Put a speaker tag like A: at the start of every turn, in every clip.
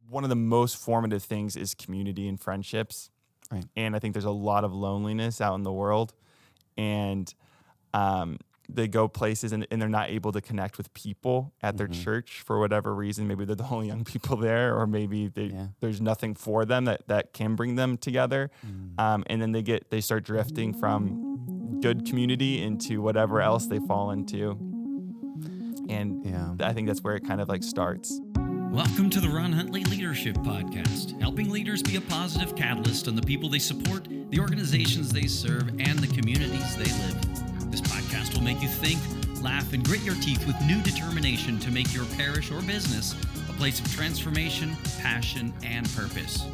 A: one of the most formative things is community and friendships.
B: Right.
A: And I think there's a lot of loneliness out in the world. And they go places and they're not able to connect with people at their church for whatever reason. Maybe they're the only young people there, or maybe there's nothing for them that can bring them together. And then they start drifting from good community into whatever else they fall into. And I think that's where it kind of like starts.
C: Welcome to the Ron Huntley Leadership Podcast, helping leaders be a positive catalyst on the people they support, the organizations they serve, and the communities they live in. This podcast will make you think, laugh, and grit your teeth with new determination to make your parish or business a place of transformation, passion, and purpose.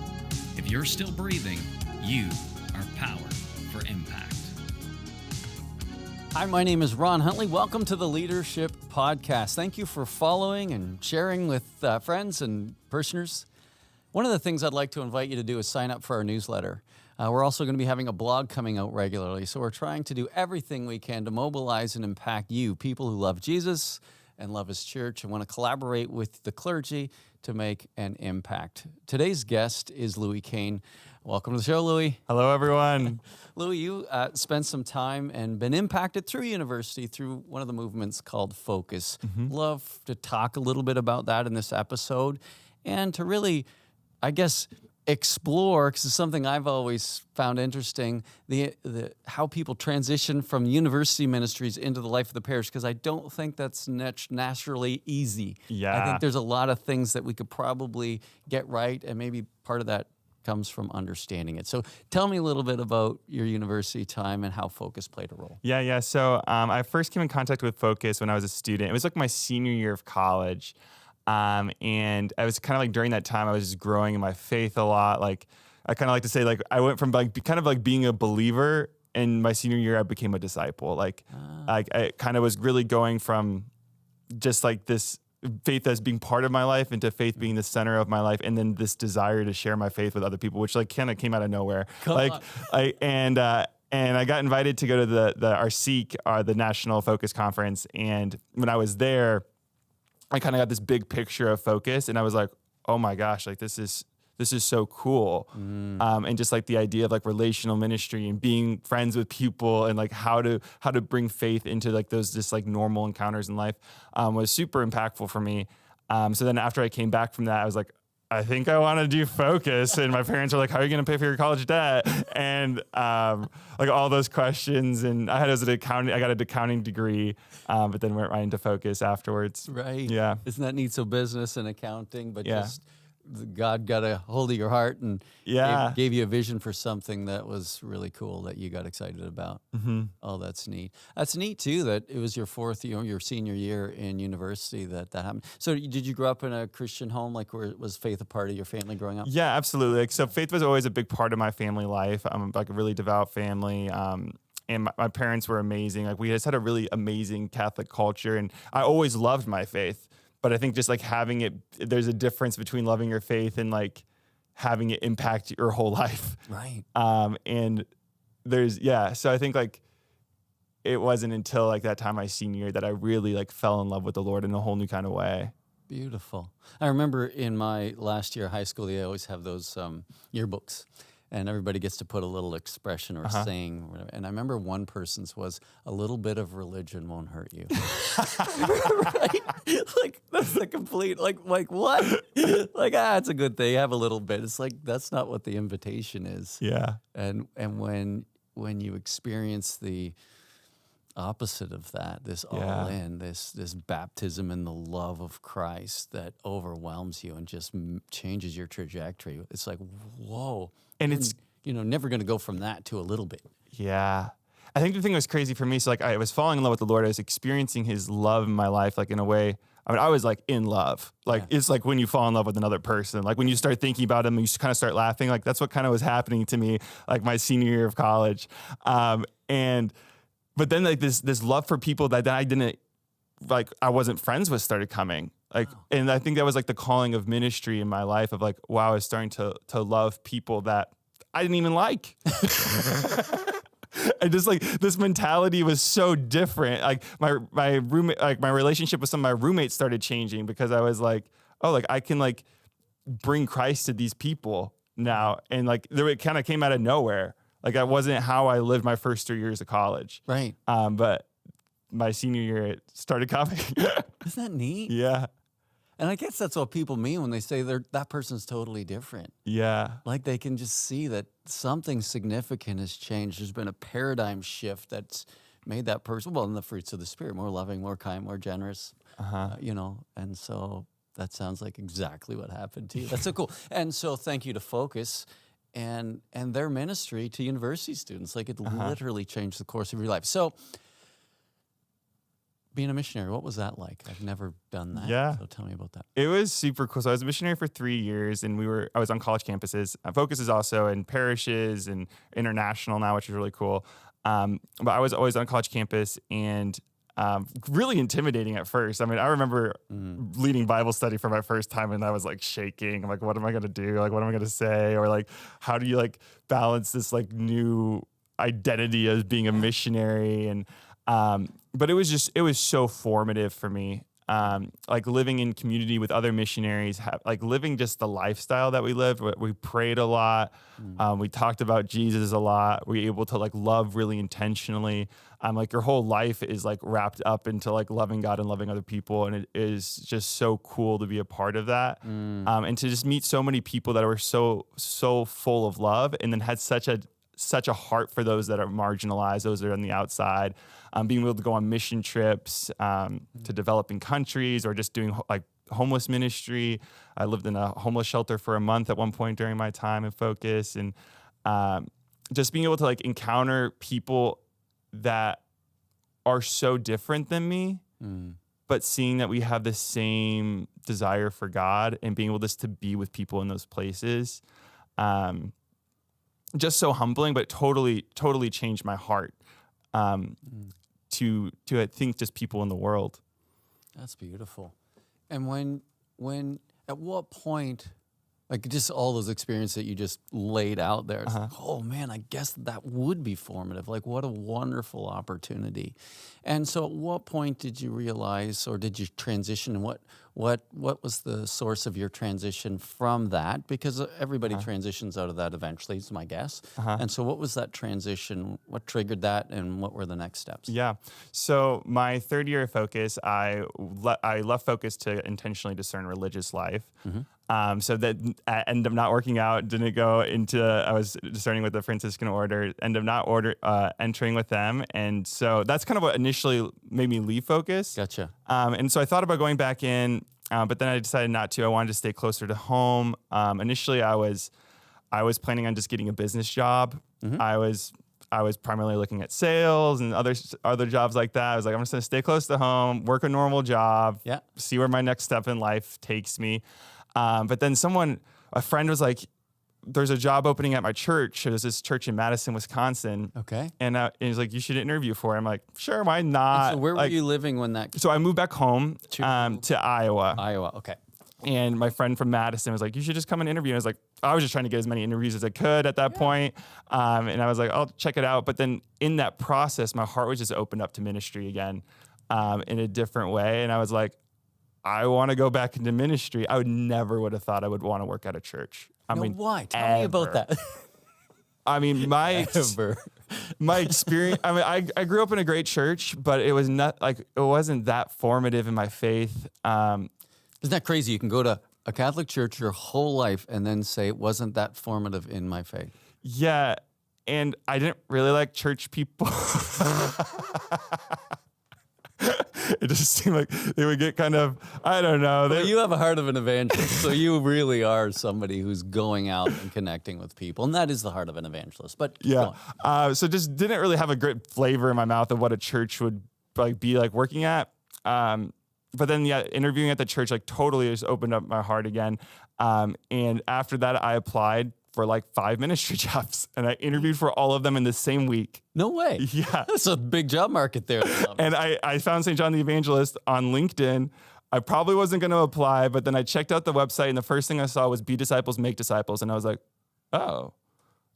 C: If you're still breathing, you are power for impact.
B: Hi, my name is Ron Huntley. Welcome to the Leadership Podcast. Thank you for following and sharing with friends and parishioners. One of the things I'd like to invite you to do is sign up for our newsletter. We're also going to be having a blog coming out regularly, so we're trying to do everything we can to mobilize and impact you, people who love Jesus and love His church and want to collaborate with the clergy to make an impact. Today's guest is Louis Cain. Welcome to the show, Louis.
A: Hello, everyone.
B: Louis, you spent some time and been impacted through university through one of the movements called Focus. Love to talk a little bit about that in this episode and to really, I guess, explore, because it's something I've always found interesting, the how people transition from university ministries into the life of the parish, because I don't think that's naturally easy.
A: Yeah.
B: I think there's a lot of things that we could probably get right, and maybe part of that comes from understanding it. So tell me a little bit about your university time and how Focus played a role.
A: Yeah. So I first came in contact with Focus when I was a student. It was like my senior year of college. And I was kind of like during that time, I was just growing in my faith a lot. Like I kind of like to say, like I went from like kind of like being a believer in my senior year, I became a disciple. Like I kind of was really going from just like this faith as being part of my life into faith being the center of my life, and then this desire to share my faith with other people, which like kind of came out of nowhere. And I got invited to go to the RSEEK, the National Focus Conference, and when I was there, I kind of got this big picture of Focus, and I was like, oh my gosh, like this is so cool. And just like the idea of like relational ministry and being friends with people and like how to bring faith into like those just like normal encounters in life was super impactful for me. So then after I came back from that, I was like, I think I want to do Focus. And my parents were like, how are you going to pay for your college debt? And like all those questions. And I got an accounting degree, but then went right into Focus afterwards.
B: Right.
A: Yeah.
B: Isn't that neat? So business and accounting, but
A: Yeah.
B: just God got a hold of your heart and gave you a vision for something that was really cool that you got excited about. Oh, that's neat. That's neat too, that it was your your senior year in university that happened. So did you grow up in a Christian home? Like was faith a part of your family growing up?
A: Yeah, absolutely. Like, so faith was always a big part of my family life. I'm like a really devout family. And my parents were amazing. Like we just had a really amazing Catholic culture, and I always loved my faith. But I think just like having it, there's a difference between loving your faith and like having it impact your whole life.
B: Right.
A: And so I think like it wasn't until like that time my senior year that I really like fell in love with the Lord in a whole new kind of way.
B: Beautiful. I remember in my last year of high school, they always have those yearbooks. And everybody gets to put a little expression or saying. And I remember one person's was, a little bit of religion won't hurt you. Right? Like, that's the complete, like what? Like, it's a good thing. Have a little bit. It's like, that's not what the invitation is.
A: Yeah.
B: And when you experience the opposite of that, this all in, this baptism in the love of Christ that overwhelms you and just changes your trajectory. It's like, whoa. And it's, never going to go from that to a little bit.
A: Yeah. I think the thing that was crazy for me, so like I was falling in love with the Lord. I was experiencing His love in my life, like in a way, I was like in love. Like it's like when you fall in love with another person, like when you start thinking about Him, you kind of start laughing. Like that's what kind of was happening to me, like my senior year of college. But then like this love for people that I didn't, like I wasn't friends with started coming. Like, and I think that was like the calling of ministry in my life of like, wow, I was starting to love people that I didn't even like. And just like this mentality was so different. Like my roommate, like my relationship with some of my roommates started changing because I was like, oh, like I can like bring Christ to these people now. And like, it kind of came out of nowhere. Like that wasn't how I lived my first 3 years of college.
B: Right.
A: But my senior year, it started coming.
B: Isn't that neat?
A: Yeah.
B: And I guess that's what people mean when they say that person's totally different.
A: Yeah.
B: Like they can just see that something significant has changed. There's been a paradigm shift that's made that person, well, in the fruits of the Spirit, more loving, more kind, more generous, and so that sounds like exactly what happened to you. That's so cool. And so thank you to Focus and their ministry to university students. Like it literally changed the course of your life. So being a missionary, what was that like? I've never done that.
A: Yeah.
B: So tell me about that.
A: It was super cool. So I was a missionary for 3 years, and I was on college campuses. Focus is also in parishes and international now, which is really cool. But I was always on college campus, and really intimidating at first. I mean, I remember leading Bible study for my first time, and I was like shaking. I'm like, what am I going to do? Like, what am I going to say? Or like, how do you like balance this like new identity as being a missionary? And but it was so formative for me. Like living in community with other missionaries, like living just the lifestyle that we lived. We prayed a lot. We talked about Jesus a lot. We were able to like love really intentionally. Like your whole life is like wrapped up into like loving God and loving other people. And it is just so cool to be a part of that. And to just meet so many people that were so full of love, and then had such a heart for those that are marginalized, those that are on the outside, being able to go on mission trips to developing countries, or just doing like homeless ministry. I lived in a homeless shelter for a month at one point during my time in Focus, and just being able to like encounter people that are so different than me, but seeing that we have the same desire for God, and being able just to be with people in those places. Just so humbling, but totally changed my heart to I think just people in the world.
B: That's beautiful. And when at what point, like just all those experiences that you just laid out there, it's like, oh man, I guess that would be formative. Like what a wonderful opportunity. And so at what point did you realize, or did you transition? What was the source of your transition from that? Because everybody transitions out of that eventually, is my guess. And so what was that transition? What triggered that, and what were the next steps?
A: Yeah. So my third year of Focus, I left Focus to intentionally discern religious life. So that ended up not working out. Didn't go into. I was discerning with the Franciscan order. Ended up not entering with them, and so that's kind of what initially made me leave Focus.
B: Gotcha.
A: And so I thought about going back in, but then I decided not to. I wanted to stay closer to home. Initially, I was planning on just getting a business job. I was primarily looking at sales and other jobs like that. I was like, I'm just gonna stay close to home, work a normal job, see where my next step in life takes me. But then a friend was like, there's a job opening at my church. There's this church in Madison, Wisconsin.
B: Okay.
A: And he's like, you should interview for it. I'm like, sure, why not?
B: And so where were you living when that?
A: So I moved back home to Iowa.
B: Iowa, okay.
A: And my friend from Madison was like, you should just come and interview. And I was like, I was just trying to get as many interviews as I could at that point. And I was like, I'll check it out. But then in that process, my heart was just opened up to ministry again in a different way. And I was like, I want to go back into ministry. I would have thought I would want to work at a church. I mean,
B: why? Tell me about that.
A: I mean, my experience. I mean, I grew up in a great church, but it was not like it wasn't that formative in my faith.
B: Isn't that crazy? You can go to a Catholic church your whole life and then say it wasn't that formative in my faith.
A: Yeah, and I didn't really like church people. It just seemed like they would get kind of, I don't know.
B: Well, you have a heart of an evangelist, so you really are somebody who's going out and connecting with people, and that is the heart of an evangelist. But
A: yeah, so just didn't really have a great flavor in my mouth of what a church would like be like working at. But then interviewing at the church like totally just opened up my heart again. And after that, I applied for like 5 ministry jobs, and I interviewed for all of them in the same week.
B: No way.
A: Yeah.
B: That's a big job market there.
A: And I found St. John the Evangelist on LinkedIn. I probably wasn't going to apply, but then I checked out the website, and the first thing I saw was be disciples, make disciples. And I was like, oh,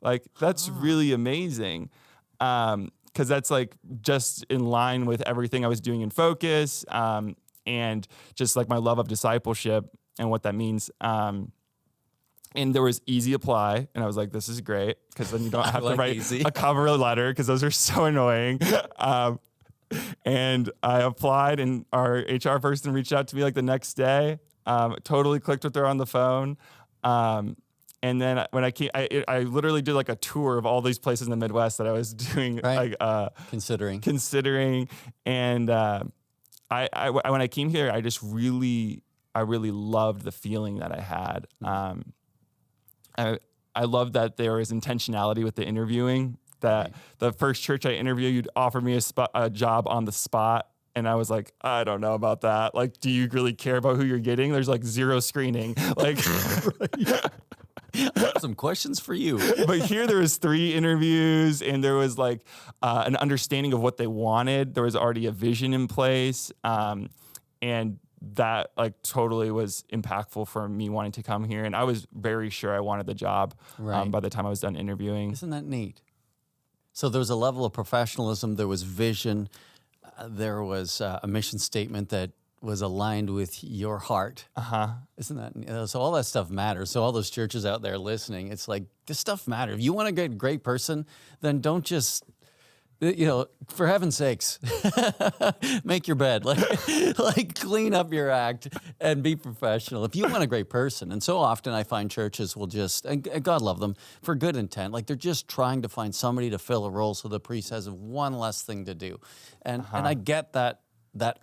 A: like that's really amazing. Cause that's like just in line with everything I was doing in Focus. And just like my love of discipleship and what that means. And there was easy apply. And I was like, this is great, because then you don't have to write a cover letter, because those are so annoying. And I applied, and our HR person reached out to me like the next day. Totally clicked with her on the phone. And then when I came, I literally did like a tour of all these places in the Midwest that I was doing, considering. And when I came here, I really loved the feeling that I had. I love that there was intentionality with the interviewing. That the first church I interviewed, you'd offer me a job on the spot. And I was like, I don't know about that. Like, do you really care about who you're getting? There's like zero screening. Like,
B: I have some questions for you.
A: But here there was 3 interviews, and there was like an understanding of what they wanted. There was already a vision in place. And that like totally was impactful for me wanting to come here. And I was very sure I wanted the job by the time I was done interviewing.
B: Isn't that neat? So there was a level of professionalism, there was vision, there was a mission statement that was aligned with your heart. Isn't that, so all that stuff matters. So all those churches out there listening, it's like, this stuff matters. If you want to get a great person, then don't just, for heaven's sakes, make your bed, like clean up your act and be professional. If you want a great person, and so often I find churches will just, and God love them, for good intent, like they're just trying to find somebody to fill a role so the priest has one less thing to do. And I get that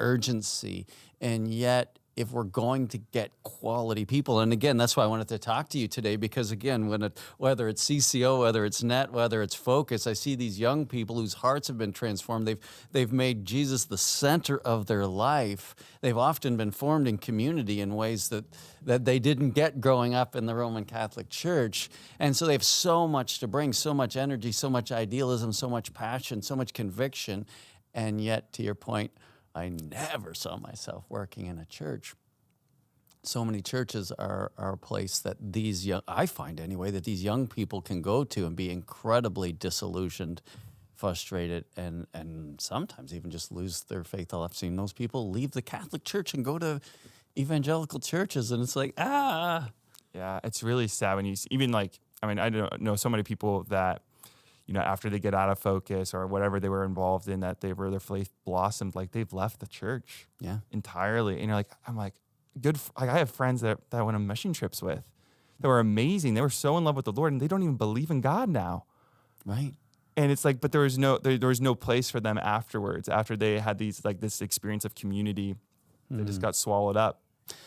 B: urgency, and yet if we're going to get quality people, and again, that's why I wanted to talk to you today, because again, whether it's CCO, whether it's NET, whether it's Focus, I see these young people whose hearts have been transformed. They've made Jesus the center of their life. They've often been formed in community in ways that they didn't get growing up in the Roman Catholic Church. And so they have so much to bring, so much energy, so much idealism, so much passion, so much conviction. And yet, to your point, I never saw myself working in a church. So many churches are a place that I find anyway, that these young people can go to and be incredibly disillusioned, frustrated, and sometimes even just lose their faith. I've seen those people leave the Catholic Church and go to evangelical churches, and it's like, Yeah,
A: it's really sad when you see, even like, I don't know so many people that, after they get out of Focus or whatever they were involved in, that their faith blossomed, like they've left the church entirely. And you're like, I'm like, good. Like I have friends that I went on mission trips with that were amazing. They were so in love with the Lord, and they don't even believe in God now.
B: Right.
A: And it's like, but there was no place for them afterwards, after they had this experience of community. They just got swallowed up.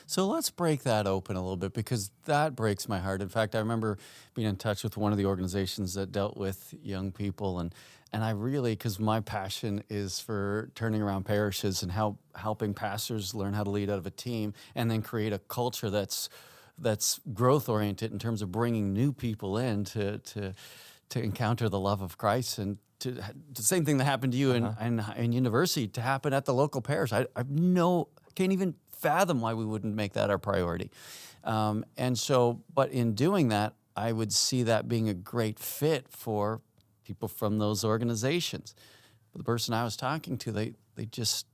B: So let's break that open a little bit, because that breaks my heart. In fact, I remember being in touch with one of the organizations that dealt with young people, and I really, because my passion is for turning around parishes and helping pastors learn how to lead out of a team, and then create a culture that's growth oriented in terms of bringing new people in to encounter the love of Christ, and the same thing that happened to you in university to happen at the local parish. I can't even fathom why we wouldn't make that our priority. But in doing that, I would see that being a great fit for people from those organizations. But the person I was talking to, they just,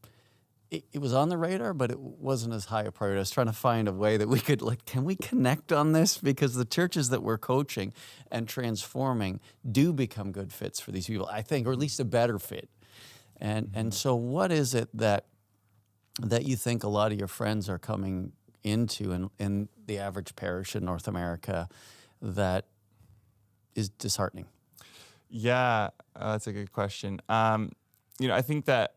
B: it was on the radar, but it wasn't as high a priority. I was trying to find a way that we could, can we connect on this? Because the churches that we're coaching and transforming do become good fits for these people, I think, or at least a better fit. And so what is it that you think a lot of your friends are coming into in the average parish in North America that is disheartening?
A: Yeah, that's a good question. I think that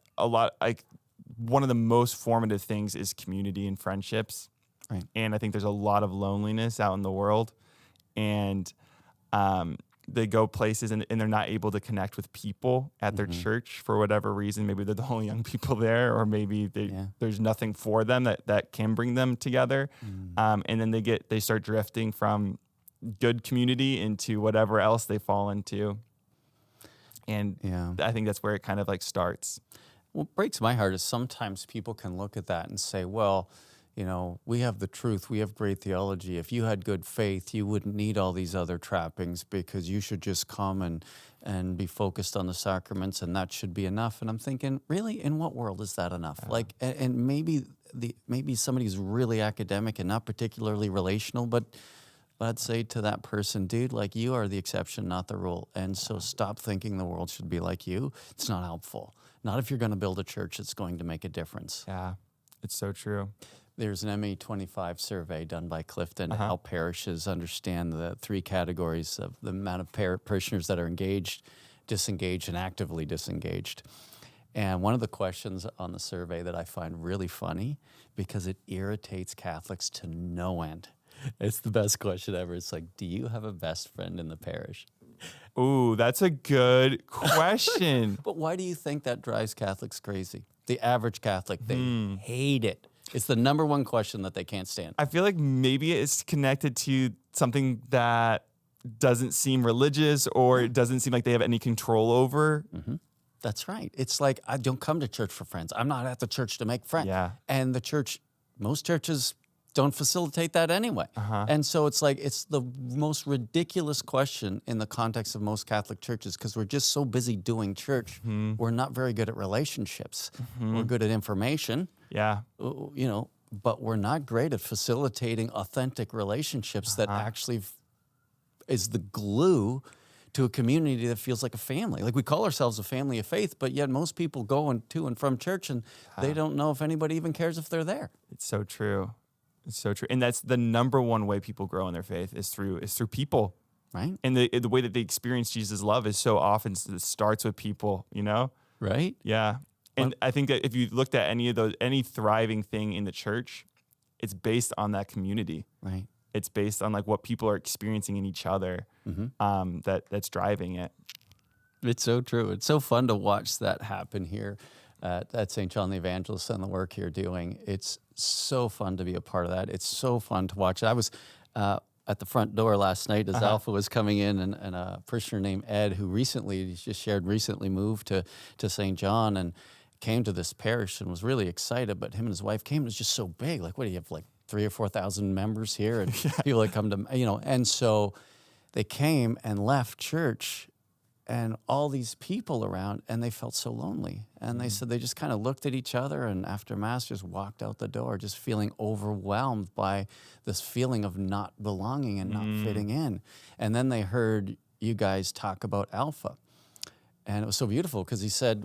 A: one of the most formative things is community and friendships.
B: Right.
A: And I think there's a lot of loneliness out in the world, and they go places and they're not able to connect with people at their church for whatever reason. Maybe they're the only young people there, or maybe there's nothing for them that can bring them together. And then they start drifting from good community into whatever else they fall into. And I think that's where it kind of starts.
B: What breaks my heart is sometimes people can look at that and say, well, we have the truth, we have great theology. If you had good faith, you wouldn't need all these other trappings, because you should just come and be focused on the sacraments, and that should be enough. And I'm thinking, really, in what world is that enough? And maybe somebody who's really academic and not particularly relational, but But I'd say to that person, dude, like you are the exception, not the rule. And so stop thinking the world should be like you. It's not helpful. Not if you're going to build a church that's going to make a difference.
A: Yeah, it's so true.
B: There's an ME25 survey done by Clifton to help parishes understand the 3 categories of the amount of parishioners that are engaged, disengaged, and actively disengaged. And one of the questions on the survey that I find really funny, because it irritates Catholics to no end. It's the best question ever. It's like, do you have a best friend in the parish?
A: Ooh, that's a good question.
B: But why do you think that drives Catholics crazy? The average Catholic, they hate it. It's the number one question that they can't stand.
A: I feel like maybe it's connected to something that doesn't seem religious or it doesn't seem like they have any control over.
B: Mm-hmm. That's right. It's like, I don't come to church for friends. I'm not at the church to make friends.
A: Yeah.
B: And the church, most churches don't facilitate that anyway. And so it's like, it's the most ridiculous question in the context of most Catholic churches because we're just so busy doing church. We're not very good at relationships. We're good at information.
A: Yeah.
B: You know, but we're not great at facilitating authentic relationships that actually is the glue to a community that feels like a family. Like we call ourselves a family of faith, but yet most people go to and from church and they don't know if anybody even cares if they're there.
A: It's so true. It's so true. And that's the number one way people grow in their faith is through people.
B: Right.
A: And the way that they experience Jesus' love is so often it starts with people, you know?
B: Right.
A: Yeah. And I think that if you looked at any thriving thing in the church, it's based on that community.
B: Right.
A: It's based on like what people are experiencing in each other. That's driving it.
B: It's so true. It's so fun to watch that happen here at St. John the Evangelist and the work you're doing. It's so fun to be a part of that. It's so fun to watch. I was at the front door last night as Alpha was coming in, and a parishioner named Ed, who recently moved to St. John and came to this parish and was really excited, but him and his wife came. It was just so big. Like, what do you have, like 3,000 or 4,000 members here? And people that come to, and so they came and left church and all these people around, and they felt so lonely. And they said they just kind of looked at each other and after Mass just walked out the door, just feeling overwhelmed by this feeling of not belonging and not fitting in. And then they heard you guys talk about Alpha. And it was so beautiful because he said,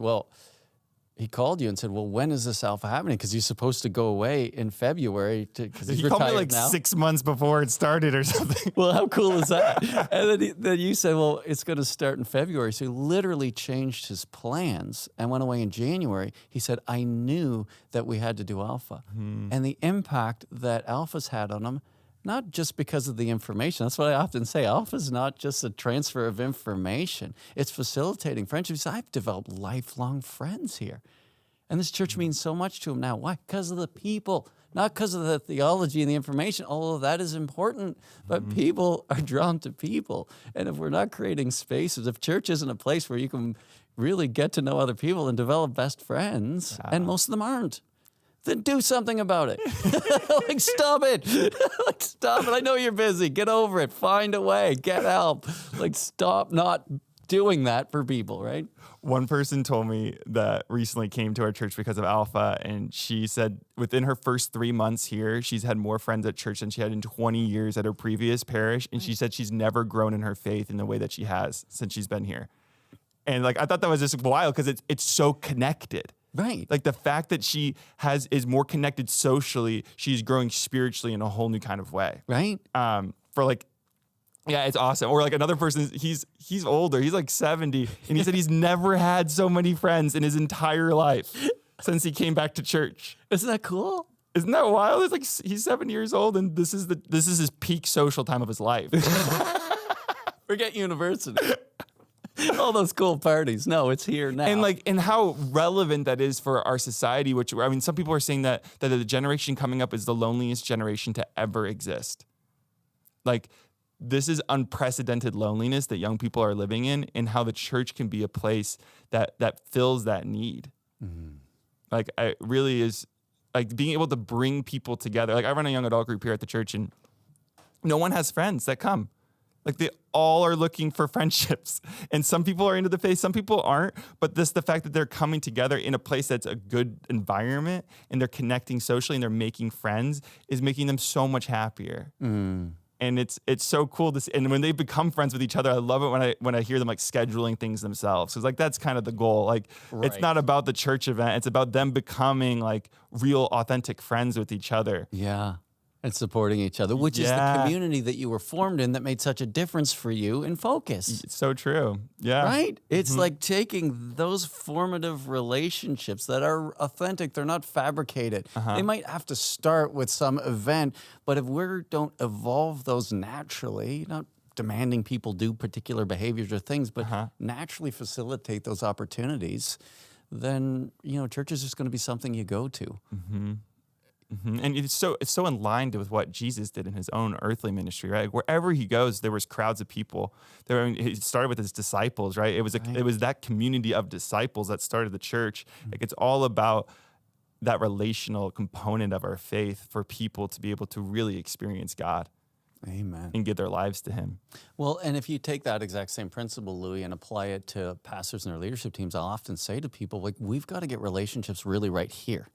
B: he called you and said, well, when is this Alpha happening? Because you're supposed to go away in February because he's retired now.
A: He called me like 6 months before it started or something.
B: Well, how cool is that? And then you said, well, it's going to start in February. So he literally changed his plans and went away in January. He said, I knew that we had to do Alpha. And the impact that Alpha's had on him, not just because of the information. That's what I often say. Alpha is not just a transfer of information. It's facilitating friendships. I've developed lifelong friends here. And this church means so much to him now. Why? Because of the people, not because of the theology and the information. All of that is important, but people are drawn to people. And if we're not creating spaces, if church isn't a place where you can really get to know other people and develop best friends, and most of them aren't, then do something about it. Like, stop it. Like, stop it. I know you're busy. Get over it. Find a way. Get help. Like, stop not doing that for people, right?
A: One person told me that recently came to our church because of Alpha, and she said within her first 3 months here, she's had more friends at church than she had in 20 years at her previous parish, and she said she's never grown in her faith in the way that she has since she's been here. And like, I thought that was just wild because it's so connected.
B: Right.
A: Like the fact that she is more connected socially, she's growing spiritually in a whole new kind of way.
B: Right.
A: It's awesome. Or like another person, he's older, he's like 70, and he said he's never had so many friends in his entire life since he came back to church.
B: Isn't that cool?
A: Isn't that wild? It's like he's 70 years old, and this is his peak social time of his life.
B: Forget university. All those cool parties. No, it's here now.
A: And how relevant that is for our society, which, I mean, some people are saying that the generation coming up is the loneliest generation to ever exist. Like, this is unprecedented loneliness that young people are living in, and how the church can be a place that fills that need. Like, it really is, like, being able to bring people together. Like, I run a young adult group here at the church, and no one has friends that come. Like, they all are looking for friendships. And some people are into the faith, some people aren't. But the fact that they're coming together in a place that's a good environment, and they're connecting socially, and they're making friends, is making them so much happier. And it's so cool to see. And when they become friends with each other, I love it when I hear them like scheduling things themselves. Because like that's kind of the goal. Like it's not about the church event. It's about them becoming like real, authentic friends with each other.
B: Yeah. And supporting each other, which is the community that you were formed in that made such a difference for you in Focus.
A: It's so true. Yeah.
B: Right? It's like taking those formative relationships that are authentic, they're not fabricated. They might have to start with some event, but if we don't evolve those naturally, not demanding people do particular behaviors or things, but naturally facilitate those opportunities, then, church is just going to be something you go to.
A: And it's so in line with what Jesus did in his own earthly ministry, right? Wherever he goes, there was crowds of people. He started with his disciples, right? It was that community of disciples that started the church. Like it's all about that relational component of our faith for people to be able to really experience God.
B: Amen.
A: And give their lives to him.
B: Well, and if you take that exact same principle, Louis, and apply it to pastors and their leadership teams, I'll often say to people, like, we've got to get relationships really right here.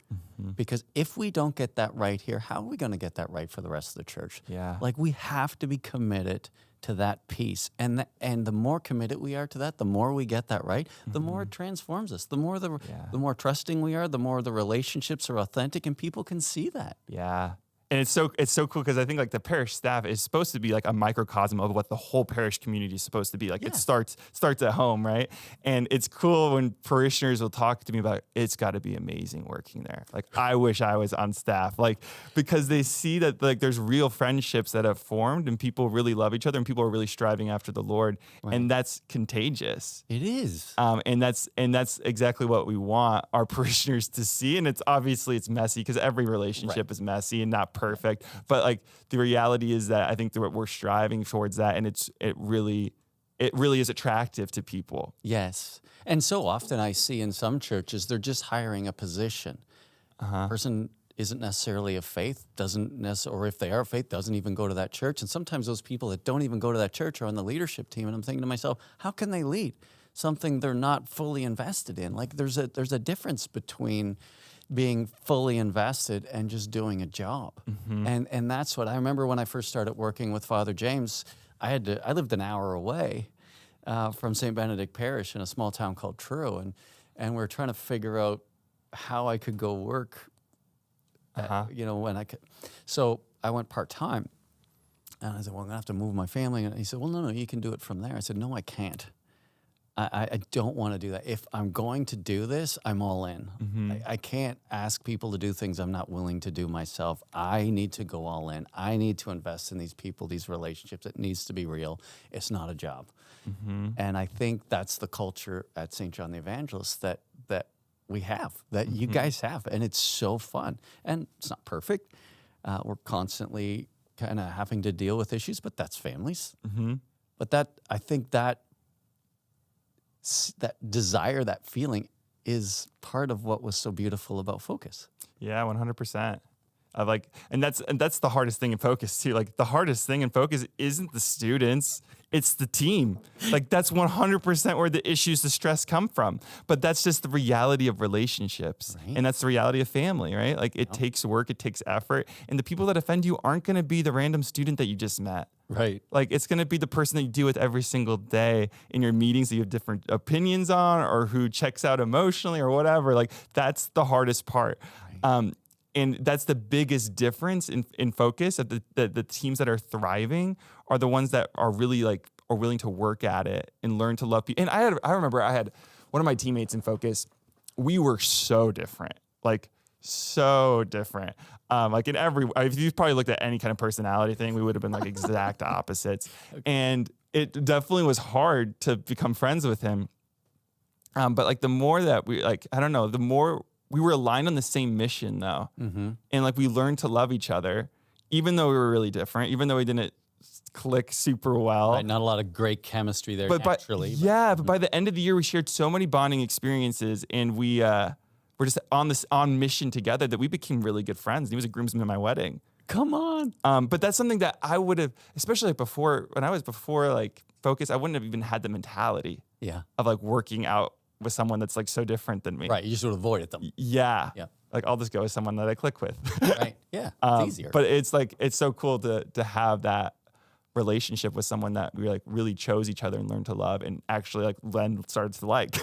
B: Because if we don't get that right here, how are we going to get that right for the rest of the church?
A: Yeah.
B: Like, we have to be committed to that piece. And the more committed we are to that, the more we get that right, the more it transforms us. The more the more trusting we are, the more the relationships are authentic, and people can see that.
A: Yeah. And it's so cool because I think like the parish staff is supposed to be like a microcosm of what the whole parish community is supposed to be. Like it starts at home, right? And it's cool when parishioners will talk to me about it's got to be amazing working there. Like I wish I was on staff, like because they see that like there's real friendships that have formed and people really love each other and people are really striving after the Lord, and that's contagious.
B: It is,
A: and that's exactly what we want our parishioners to see. And it's obviously it's messy because every relationship is messy and not perfect, but like the reality is that I think that we're striving towards that, and it really is attractive to people.
B: Yes, and so often I see in some churches they're just hiring a position. Person isn't necessarily of faith, or if they are of faith, doesn't even go to that church. And sometimes those people that don't even go to that church are on the leadership team, and I'm thinking to myself, how can they lead something they're not fully invested in? Like there's a difference between being fully invested and just doing a job. And that's what I remember when I first started working with Father James. I lived an hour away from St. Benedict Parish in a small town called Truro, and we were trying to figure out how I could go work, when I could. So I went part-time, and I said, well, I'm gonna have to move my family. And he said, well, no, you can do it from there. I said, no, I can't. I don't want to do that. If I'm going to do this, I'm all in. I can't ask people to do things I'm not willing to do myself. I need to go all in. I need to invest in these people, these relationships. It needs to be real. It's not a job. And I think that's the culture at St. John the Evangelist that we have, that you guys have. And it's so fun. And it's not perfect. We're constantly kind of having to deal with issues, but that's families. But I think that desire, that feeling is part of what was so beautiful about Focus.
A: Yeah, 100%. And that's the hardest thing in Focus too. Like the hardest thing in Focus isn't the students, it's the team. Like that's 100% where the issues, the stress come from. But that's just the reality of relationships. And that's the reality of family, right? Like it takes work, it takes effort. And the people that offend you aren't going to be the random student that you just met.
B: Right.
A: Like it's going to be the person that you deal with every single day in your meetings that you have different opinions on, or who checks out emotionally or whatever. Like that's the hardest part. And that's the biggest difference in Focus. That the teams that are thriving are the ones that are really like are willing to work at it and learn to love people. And I remember I had one of my teammates in Focus. We were so different, like so different. Like if you probably looked at any kind of personality thing, we would have been like exact opposites. And it definitely was hard to become friends with him. But like the more that the more we were aligned on the same mission though. And like we learned to love each other, even though we were really different, even though we didn't click super well.
B: Right, not a lot of great chemistry there naturally.
A: But by the end of the year, we shared so many bonding experiences, and we were just on mission together that we became really good friends. He was a groomsman at my wedding.
B: Come on.
A: But that's something that I would have, especially like before like Focus, I wouldn't have even had the mentality of like working out with someone that's like so different than me.
B: Right, you just would avoid them.
A: Yeah. Like I'll just go with someone that I click with.
B: Right, yeah, it's easier.
A: But it's like, it's so cool to have that relationship with someone that we like really chose each other and learned to love, and actually like then started to like.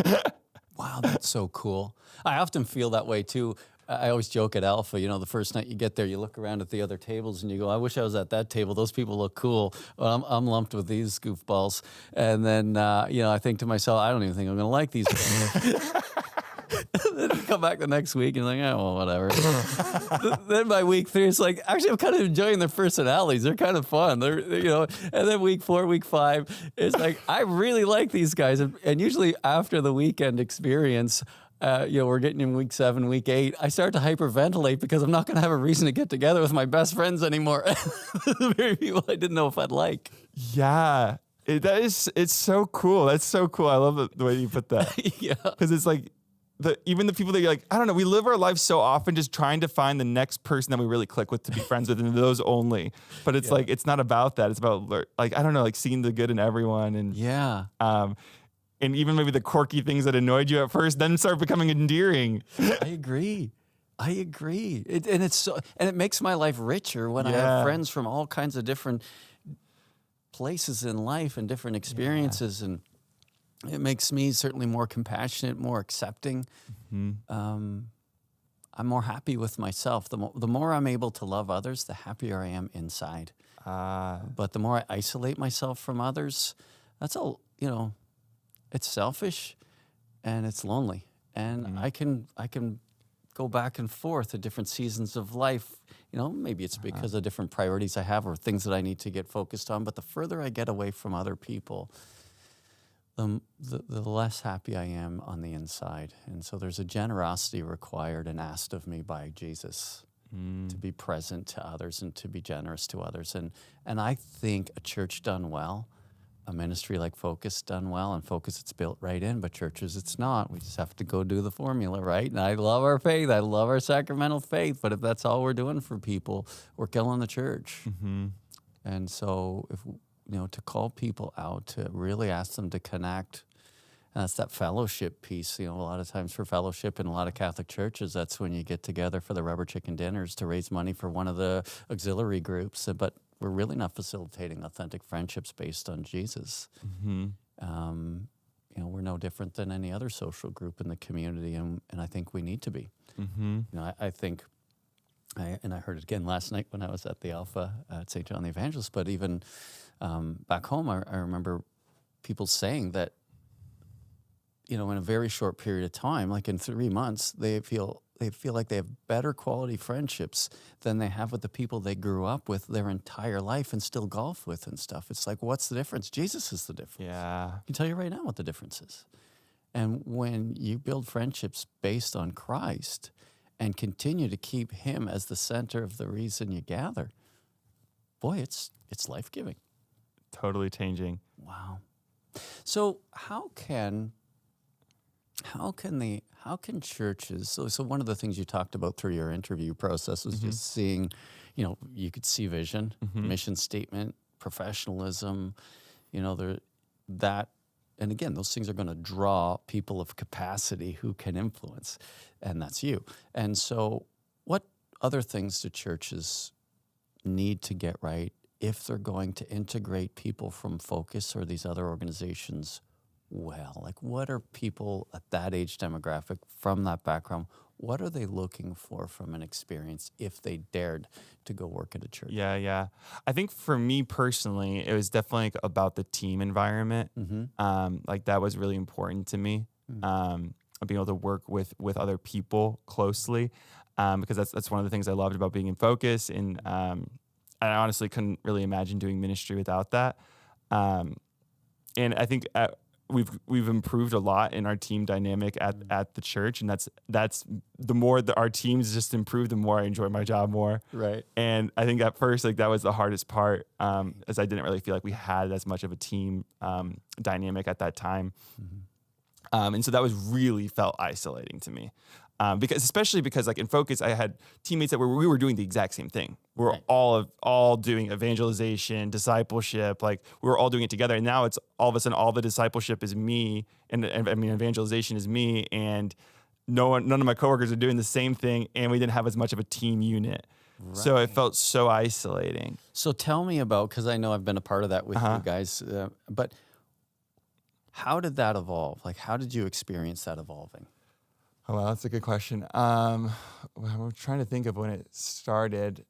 B: Wow, that's so cool. I often feel that way too. I always joke at Alpha, the first night you get there, you look around at the other tables and you go, I wish I was at that table. Those people look cool. Well, I'm lumped with these goofballs. And then, I think to myself, I don't even think I'm going to like these people. Then you come back the next week and like, oh, well, whatever. Then by week 3, it's like, actually, I'm kind of enjoying their personalities. They're kind of fun. They're and then week 4, week 5, it's like, I really like these guys. And usually after the weekend experience, we're getting in week 7, week 8. I start to hyperventilate because I'm not going to have a reason to get together with my best friends anymore. The very people I didn't know if I'd like.
A: Yeah, it's so cool. That's so cool. I love the way you put that.
B: Yeah,
A: because it's like even the people that you're like, I don't know. We live our life so often just trying to find the next person that we really click with to be friends with, and those only. But it's like it's not about that. It's about like I don't know, like seeing the good in everyone, and and even maybe the quirky things that annoyed you at first then start becoming endearing.
B: I agree. And it makes my life richer when I have friends from all kinds of different places in life and different experiences, and it makes me certainly more compassionate, more accepting. I'm more happy with myself. The more I'm able to love others, the happier I am inside. But the more I isolate myself from others, that's all, it's selfish and it's lonely. And I can go back and forth at different seasons of life. Maybe it's because of different priorities I have or things that I need to get focused on. But the further I get away from other people, the less happy I am on the inside. And so there's a generosity required and asked of me by Jesus to be present to others and to be generous to others. And I think a church done well, a ministry like Focus done well, and Focus, it's built right in, but churches, it's not. We just have to go do the formula, right? And I love our faith. I love our sacramental faith. But if that's all we're doing for people, we're killing the church. And so if to call people out, to really ask them to connect. And that's that fellowship piece. A lot of times for fellowship in a lot of Catholic churches, that's when you get together for the rubber chicken dinners to raise money for one of the auxiliary groups. But we're really not facilitating authentic friendships based on Jesus. We're no different than any other social group in the community, and I think we need to be. I think, and I heard it again last night when I was at the Alpha at St. John the Evangelist, but even back home, I remember people saying that, in a very short period of time, like in 3 months, they feel like they have better quality friendships than they have with the people they grew up with their entire life and still golf with and stuff. It's like, what's the difference? Jesus is the difference.
A: Yeah.
B: I can tell you right now what the difference is. And when you build friendships based on Christ and continue to keep him as the center of the reason you gather, boy, it's life-giving.
A: Totally changing.
B: Wow. So how can churches, so one of the things you talked about through your interview process was just seeing, you could see vision, mission statement, professionalism, that, and again, those things are going to draw people of capacity who can influence, and that's you. And so what other things do churches need to get right if they're going to integrate people from Focus or these other organizations well? Like, what are people at that age demographic from that background, what are they looking for from an experience if they dared to go work at a church?
A: Yeah. I think for me personally, it was definitely about the team environment. Like that was really important to me. Being able to work with other people closely, because that's one of the things I loved about being in Focus. And I honestly couldn't really imagine doing ministry without that. And I think we've improved a lot in our team dynamic at the church, and that's the more that our teams just improve, the more I enjoy my job more. Right. And I think at first, like that was the hardest part, as I didn't really feel like we had as much of a team dynamic at that time. And so that was really felt isolating to me. Especially because like in Focus, I had teammates that we were doing the exact same thing. We were all doing evangelization, discipleship, like we were all doing it together. And now it's all of a sudden, all the discipleship is me, and evangelization is me, and none of my coworkers are doing the same thing, and we didn't have as much of a team unit. So it felt so isolating.
B: So tell me about, because I know I've been a part of that with you guys, but how did that evolve? Like, how did you experience that evolving?
A: Oh, well, that's a good question. I'm trying to think of when it started.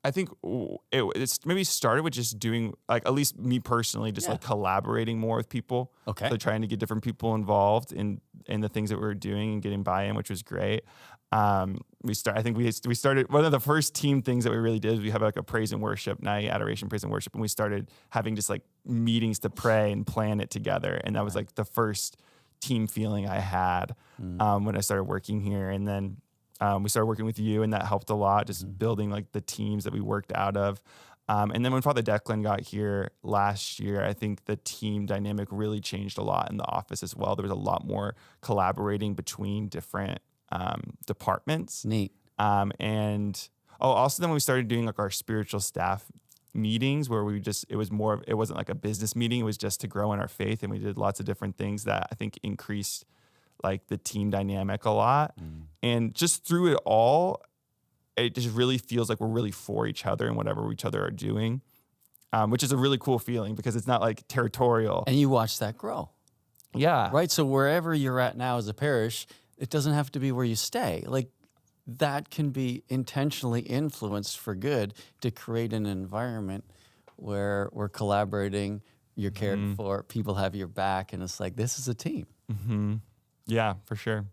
A: I think it's maybe started with just doing, like, at least me personally, just like collaborating more with people.
B: Okay.
A: So trying to get different people involved in the things that we were doing and getting buy-in, which was great. We started, one of the first team things that we really did is we have like a praise and worship night, adoration, praise and worship. And we started having just like meetings to pray and plan it together. And that was like the first team feeling I had, when I started working here. And then, we started working with you, and that helped a lot, just building like the teams that we worked out of. And then when Father Declan got here last year, I think the team dynamic really changed a lot in the office as well. There was a lot more collaborating between different departments.
B: Neat.
A: Also then we started doing like our spiritual staff meetings where it wasn't like a business meeting. It was just to grow in our faith. And we did lots of different things that I think increased like the team dynamic a lot. And just through it all, it just really feels like we're really for each other and whatever each other are doing, which is a really cool feeling because it's not like territorial.
B: And you watch that grow.
A: Yeah.
B: Right? So wherever you're at now as a parish, it doesn't have to be where you stay. Like, that can be intentionally influenced for good to create an environment where we're collaborating, you're cared for, people have your back, and it's like, this is a team.
A: Mm-hmm. Yeah, for sure.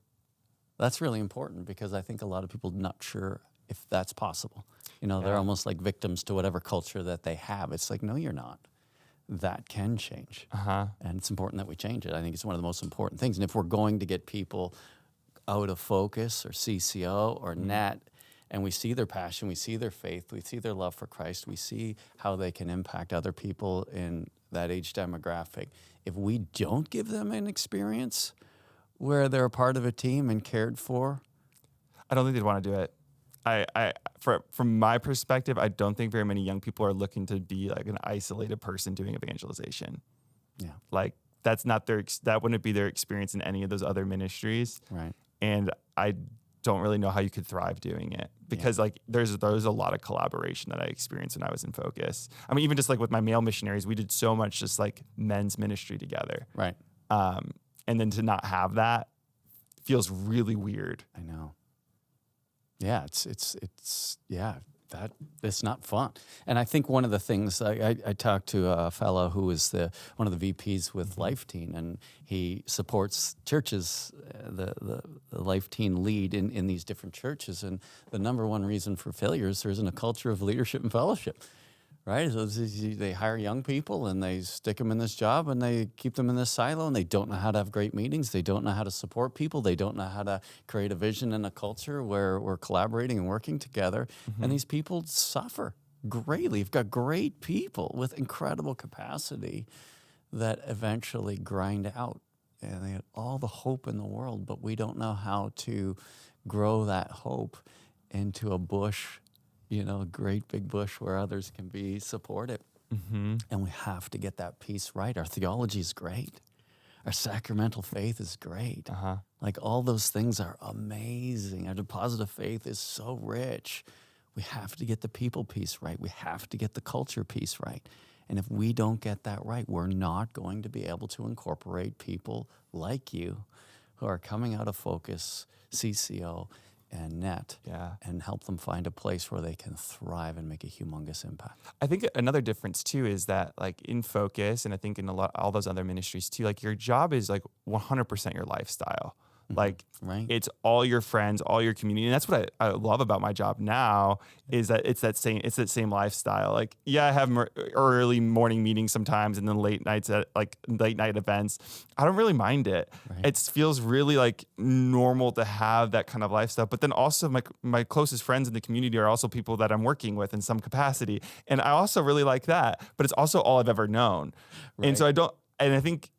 B: That's really important because I think a lot of people are not sure if that's possible. You know, they're almost like victims to whatever culture that they have. It's like, no, you're not. That can change. And it's important that we change it. I think it's one of the most important things. And if we're going to get people out of focus or CCO or NET, and we see their passion, we see their faith, we see their love for Christ, we see how they can impact other people in that age demographic. If we don't give them an experience where they're a part of a team and cared for,
A: I don't think they'd want to do it. From my perspective, I don't think very many young people are looking to be like an isolated person doing evangelization.
B: Yeah.
A: Like that wouldn't be their experience in any of those other ministries.
B: Right.
A: And I don't really know how you could thrive doing it because like there's a lot of collaboration that I experienced when I was in Focus. I mean, even just like with my male missionaries, we did so much just like men's ministry together.
B: Right.
A: And then to not have that feels really weird.
B: I know. Yeah, it's not fun. And I think one of the things I talked to a fellow who is one of the VPs with Life Teen, and he supports churches, the Life Teen lead in these different churches. And the number one reason for failure is there isn't a culture of leadership and fellowship. Right? So they hire young people and they stick them in this job and they keep them in this silo, and they don't know how to have great meetings. They don't know how to support people. They don't know how to create a vision and a culture where we're collaborating and working together. And these people suffer greatly. You've got great people with incredible capacity that eventually grind out, and they have all the hope in the world, but we don't know how to grow that hope into a bush, you know, a great big bush where others can be supported. And we have to get that piece right. Our theology is great. Our sacramental faith is great. Like, all those things are amazing. Our deposit of faith is so rich. We have to get the people piece right. We have to get the culture piece right. And if we don't get that right, we're not going to be able to incorporate people like you who are coming out of Focus, CCO, and NET, and help them find a place where they can thrive and make a humongous impact.
A: I think another difference too is that like in Focus, and I think in all those other ministries too, like your job is like 100% your lifestyle. Like it's all your friends, all your community. And that's what I love about my job now is that it's that same lifestyle. Like, yeah, I have early morning meetings sometimes and then late night events. I don't really mind it. It feels really like normal to have that kind of lifestyle. But then also my closest friends in the community are also people that I'm working with in some capacity. And I also really like that, but it's also all I've ever known. And so I think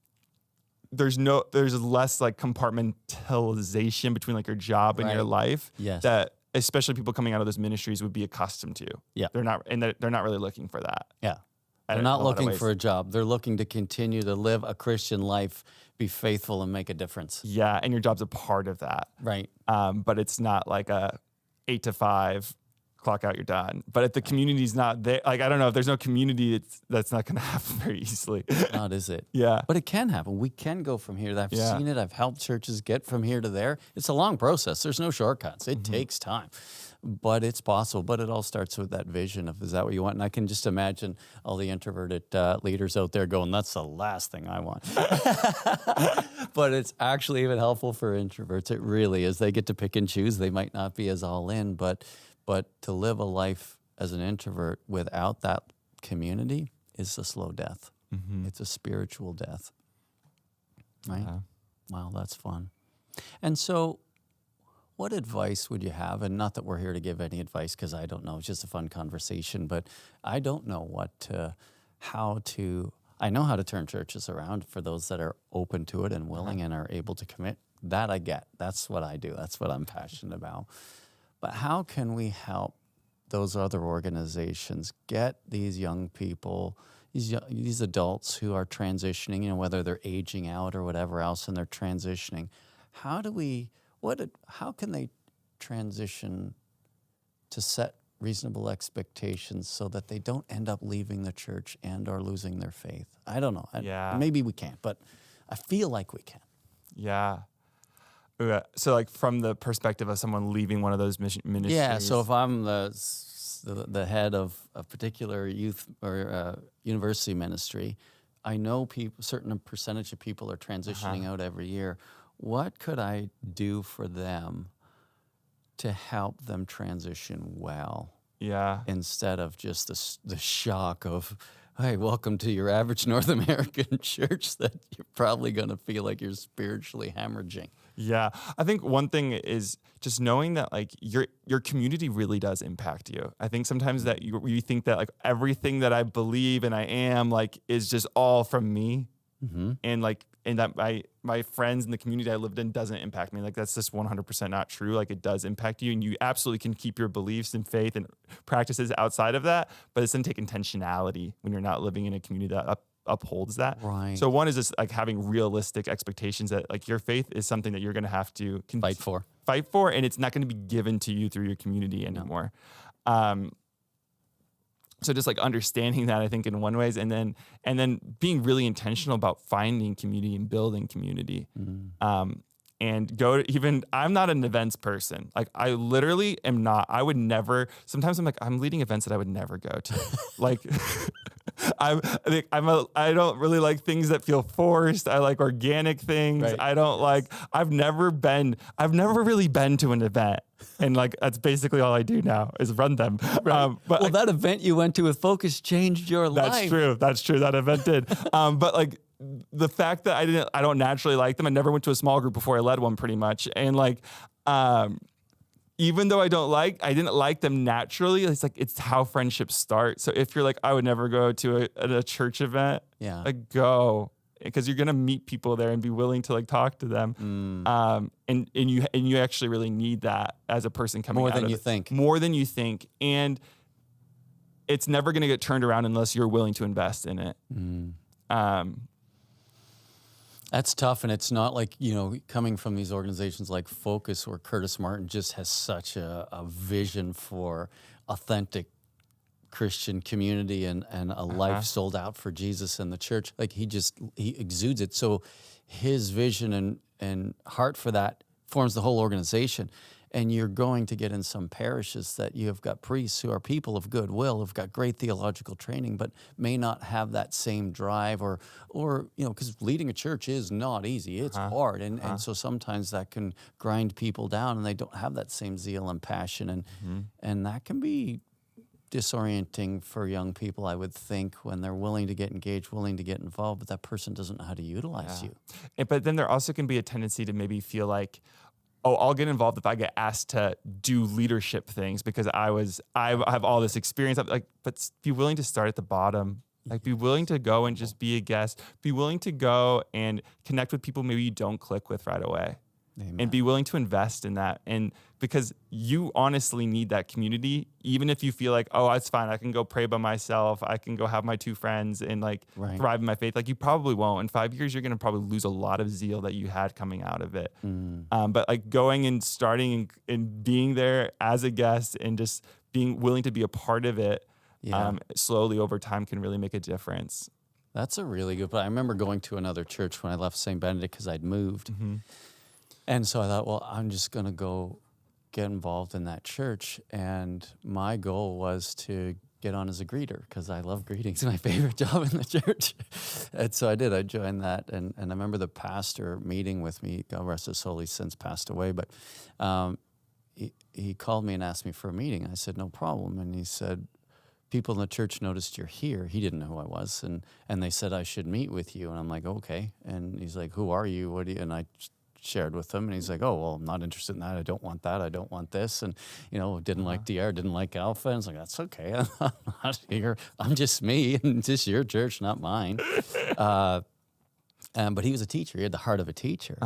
A: there's less like compartmentalization between like your job and your life that especially people coming out of those ministries would be accustomed to. They're not really looking for that.
B: They're not looking for a job. They're looking to continue to live a Christian life, be faithful, and make a difference.
A: Yeah, and your job's a part of that.
B: Right.
A: But it's not like 8 to 5, clock out, you're done. But if the community's not there, like, I don't know, if there's no community, that's not going to happen very easily.
B: Not, is it?
A: Yeah.
B: But it can happen. We can go from here. I've seen it. I've helped churches get from here to there. It's a long process. There's no shortcuts. It takes time. But it's possible. But it all starts with that vision of, is that what you want? And I can just imagine all the introverted leaders out there going, that's the last thing I want. But it's actually even helpful for introverts. It really is. They get to pick and choose. They might not be as all in, but to live a life as an introvert without that community is a slow death. It's a spiritual death. Right?
A: Yeah.
B: Wow, that's fun. And so what advice would you have? And not that we're here to give any advice, because I don't know. It's just a fun conversation. But I don't know I know how to turn churches around for those that are open to it and willing and are able to commit. That I get. That's what I do. That's what I'm passionate about. But how can we help those other organizations get these young people, these adults who are transitioning, whether they're aging out or whatever else, and they're transitioning? How can they transition to set reasonable expectations so that they don't end up leaving the church and or losing their faith? I don't know. Maybe we can't, but I feel like we can.
A: Yeah. So, like, from the perspective of someone leaving one of those ministries.
B: Yeah. So if I'm the head of a particular youth or university ministry, I know certain percentage of people are transitioning out every year. What could I do for them to help them transition well?
A: Yeah.
B: Instead of just the shock of, hey, welcome to your average North American church that you're probably going to feel like you're spiritually hemorrhaging.
A: Yeah. I think one thing is just knowing that, like, your community really does impact you. I think sometimes that you think that, like, everything that I believe and I am, like, is just all from me. And that my friends and the community I lived in doesn't impact me. Like, that's just 100% not true. Like, it does impact you, and you absolutely can keep your beliefs and faith and practices outside of that, but it's going to take intentionality when you're not living in a community that upholds that.
B: Right.
A: So one is just, like, having realistic expectations that, like, your faith is something that you're going to have to fight for, and it's not going to be given to you through your community anymore. So just, like, understanding that, I think, in one ways, and then being really intentional about finding community and building community. And I'm not an events person. Like, I literally am not. I would never. Sometimes I'm like, I'm leading events that I would never go to. Like, I don't really like things that feel forced. I like organic things. Right. I've never really been to an event. And, like, that's basically all I do now is run them.
B: Right. That event you went to with Focus changed your life.
A: That's true. That event did. But, like, the fact that I don't naturally like them. I never went to a small group before I led one, pretty much. And, like, even though I didn't like them naturally, it's how friendships start. So if you're like, I would never go to a church event, like, go. Because you're gonna meet people there and be willing to, like, talk to them, and you actually really need that as a person coming
B: more
A: out
B: than you think,
A: and it's never gonna get turned around unless you're willing to invest in it.
B: That's tough, and it's not like, coming from these organizations like Focus, where Curtis Martin just has such a vision for authentic Christian community and a life sold out for Jesus and the church. Like, he exudes it. So his vision and heart for that forms the whole organization. And you're going to get in some parishes that you have got priests who are people of goodwill, have got great theological training, but may not have that same drive or because leading a church is not easy. It's hard. And so sometimes that can grind people down, and they don't have that same zeal and passion. And that can be disorienting for young people, I would think, when they're willing to get engaged, willing to get involved, but that person doesn't know how to utilize you.
A: But then there also can be a tendency to maybe feel like, oh, I'll get involved if I get asked to do leadership things because I have all this experience. But be willing to start at the bottom. Like, be willing to go and just be a guest. Be willing to go and connect with people maybe you don't click with right away. and be willing to invest in that. And because you honestly need that community, even if you feel like, oh, it's fine, I can go pray by myself, I can go have my 2 friends and like thrive in my faith. Like you probably won't. In 5 years, you're going to probably lose a lot of zeal that you had coming out of it. But like going and starting and being there as a guest and just being willing to be a part of it slowly over time can really make a difference.
B: That's a really good point. I remember going to another church when I left St. Benedict because I'd moved. And so I thought, well, I'm just going to go get involved in that church. And my goal was to get on as a greeter because I love greeting. It's my favorite job in the church. And so I did. I joined that. And I remember the pastor meeting with me. God rest his soul, he's since passed away. But he called me and asked me for a meeting. I said, no problem. And he said, people in the church noticed you're here. He didn't know who I was. And they said I should meet with you. And I'm like, okay. And he's like, who are you? What do you? And I shared with him, and he's like, oh, well, I'm not interested in that. I don't want that. I don't want this. And, didn't like DR, didn't like Alpha. And I was like, that's okay. I'm not here. I'm just me, and it's just your church, not mine. But he was a teacher. He had the heart of a teacher.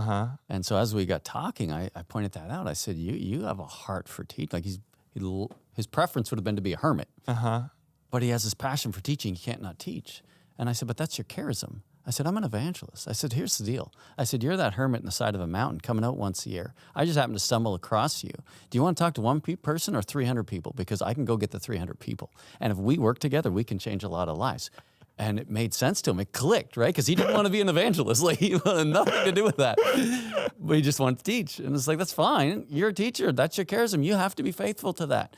B: And so as we got talking, I pointed that out. I said, you have a heart for teaching. Like his preference would have been to be a hermit. But he has this passion for teaching. He can't not teach. And I said, but that's your charism. I said, I'm an evangelist. I said, here's the deal. I said, you're that hermit in the side of a mountain coming out once a year. I just happen to stumble across you. Do you want to talk to one person or 300 people? Because I can go get the 300 people. And if we work together, we can change a lot of lives. And it made sense to him. It clicked, right? Because he didn't want to be an evangelist. Like, he wanted nothing to do with that. But he just wanted to teach. And it's like, that's fine. You're a teacher. That's your charism. You have to be faithful to that.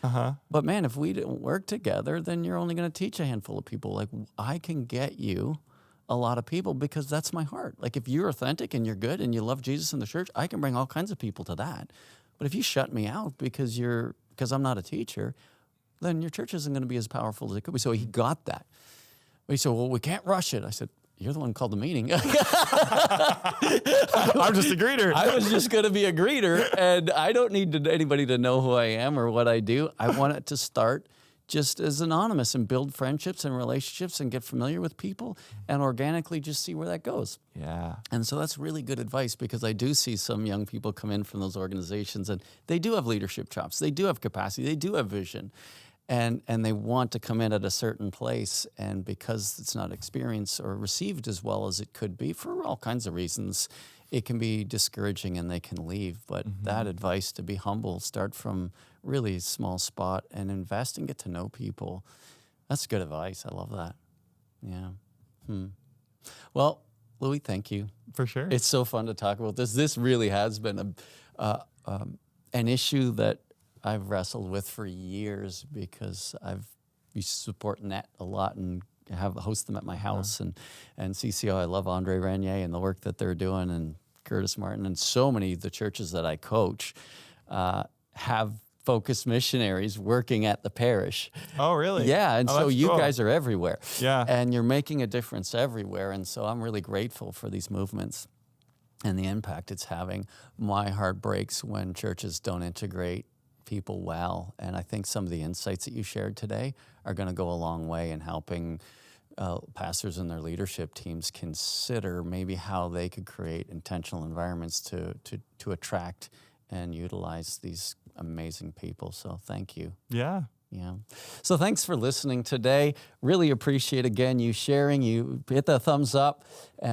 B: But man, if we didn't work together, then you're only going to teach a handful of people. Like, I can get you a lot of people because that's my heart. Like, if you're authentic and you're good and you love Jesus in the church, I can bring all kinds of people to that. But if you shut me out because I'm not a teacher, then your church isn't going to be as powerful as it could be. So he got that. But he said, well, we can't rush it. I said, you're the one who called the meeting. I'm
A: just a greeter.
B: I was just going to be a greeter, and I don't need anybody to know who I am or what I do. I want it to start just as anonymous and build friendships and relationships and get familiar with people and organically just see where that goes.
A: Yeah.
B: And so that's really good advice because I do see some young people come in from those organizations and they do have leadership chops. They do have capacity. They do have vision. And they want to come in at a certain place, and because it's not experienced or received as well as it could be for all kinds of reasons, it can be discouraging and they can leave. But that advice to be humble, start from really small spot and invest and get to know people, that's good advice. I love that. Yeah. Well, Louis, thank you.
A: For sure.
B: It's so fun to talk about this. This really has been an issue that I've wrestled with for years because we support NET a lot and host them at my house and CCO. I love Andre Ranier and the work that they're doing, and Curtis Martin, and so many of the churches that I coach have focused missionaries working at the parish.
A: Oh, really?
B: Yeah, and so you guys are everywhere.
A: Yeah.
B: And you're making a difference everywhere, and so I'm really grateful for these movements and the impact it's having. My heart breaks when churches don't integrate people well, and I think some of the insights that you shared today are going to go a long way in helping pastors and their leadership teams consider maybe how they could create intentional environments to attract and utilize these amazing people. So thank you.
A: Yeah.
B: Yeah. So thanks for listening today. Really appreciate, again, you sharing. You hit the thumbs up,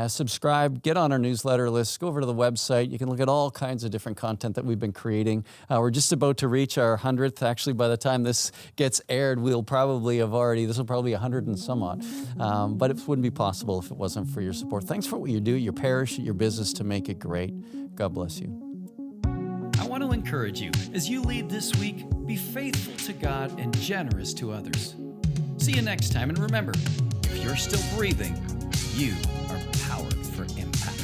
B: subscribe, get on our newsletter list, go over to the website. You can look at all kinds of different content that we've been creating. We're just about to reach our 100th. Actually, by the time this gets aired, this will probably be 100 and some odd. But it wouldn't be possible if it wasn't for your support. Thanks for what you do, your parish, your business, to make it great. God bless you.
C: I want to encourage you, as you lead this week, be faithful to God and generous to others. See you next time, and remember, if you're still breathing, you are powered for impact.